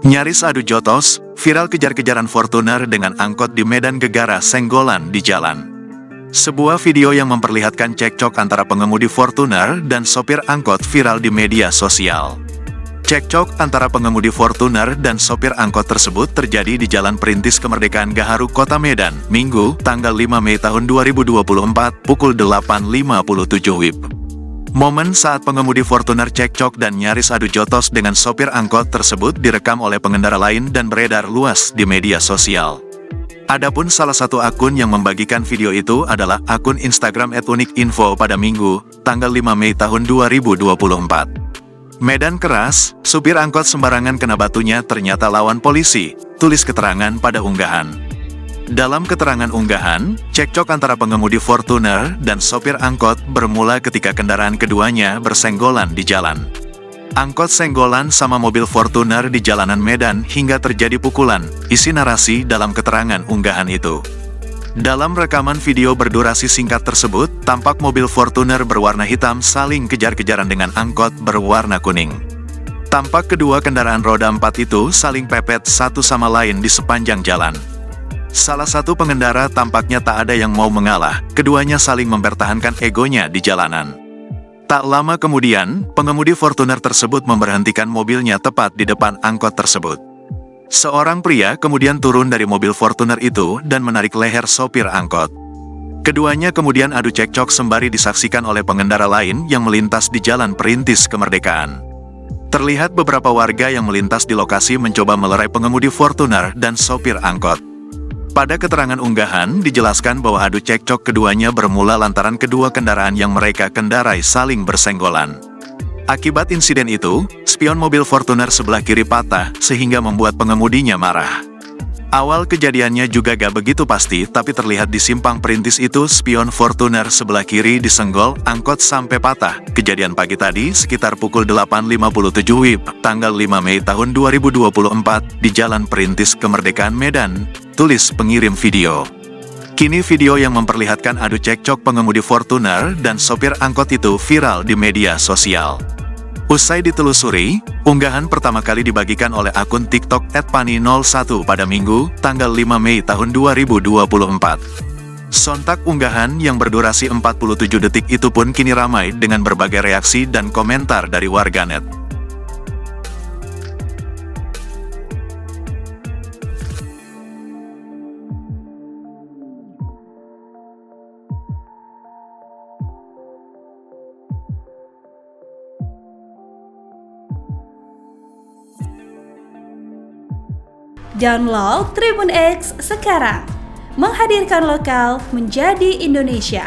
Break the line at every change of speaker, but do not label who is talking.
Nyaris adu jotos, viral kejar-kejaran Fortuner dengan angkot di Medan Gegara senggolan di jalan. Sebuah video yang memperlihatkan cekcok antara pengemudi Fortuner dan sopir angkot viral di media sosial. Cekcok antara pengemudi Fortuner dan sopir angkot tersebut terjadi di Jalan Perintis Kemerdekaan Gaharu, Kota Medan, Minggu, tanggal 5 Mei tahun 2024, pukul 8.57 WIB. Momen saat pengemudi Fortuner cekcok dan nyaris adu jotos dengan sopir angkot tersebut direkam oleh pengendara lain dan beredar luas di media sosial. Adapun salah satu akun yang membagikan video itu adalah akun Instagram @unikinfo pada Minggu, tanggal 5 Mei tahun 2024. Medan keras, supir angkot sembarangan kena batunya ternyata lawan polisi, tulis keterangan pada unggahan. Dalam keterangan unggahan, cekcok antara pengemudi Fortuner dan sopir angkot bermula ketika kendaraan keduanya bersenggolan di jalan. Angkot senggolan sama mobil Fortuner di jalanan Medan hingga terjadi pukulan, isi narasi dalam keterangan unggahan itu. Dalam rekaman video berdurasi singkat tersebut, tampak mobil Fortuner berwarna hitam saling kejar-kejaran dengan angkot berwarna kuning. Tampak kedua kendaraan roda 4 itu saling pepet satu sama lain di sepanjang jalan. Salah satu pengendara tampaknya tak ada yang mau mengalah, keduanya saling mempertahankan egonya di jalanan. Tak lama kemudian, pengemudi Fortuner tersebut memberhentikan mobilnya tepat di depan angkot tersebut. Seorang pria kemudian turun dari mobil Fortuner itu dan menarik leher sopir angkot. Keduanya kemudian adu cekcok sembari disaksikan oleh pengendara lain yang melintas di Jalan Perintis Kemerdekaan. Terlihat beberapa warga yang melintas di lokasi mencoba melerai pengemudi Fortuner dan sopir angkot. Pada keterangan unggahan, dijelaskan bahwa adu cekcok keduanya bermula lantaran kedua kendaraan yang mereka kendarai saling bersenggolan. Akibat insiden itu, spion mobil Fortuner sebelah kiri patah, sehingga membuat pengemudinya marah. Awal kejadiannya juga gak begitu pasti, tapi terlihat di simpang Perintis itu spion Fortuner sebelah kiri disenggol, angkot sampai patah. Kejadian pagi tadi, sekitar pukul 8.57 WIB, tanggal 5 Mei tahun 2024, di Jalan Perintis Kemerdekaan Medan, tulis pengirim video. Kini video yang memperlihatkan adu cekcok pengemudi Fortuner dan sopir angkot itu viral di media sosial. Usai ditelusuri, unggahan pertama kali dibagikan oleh akun TikTok @pani01 pada Minggu, tanggal 5 Mei tahun 2024. Sontak unggahan yang berdurasi 47 detik itu pun kini ramai dengan berbagai reaksi dan komentar dari warganet.
Download Tribun X sekarang, menghadirkan lokal menjadi Indonesia.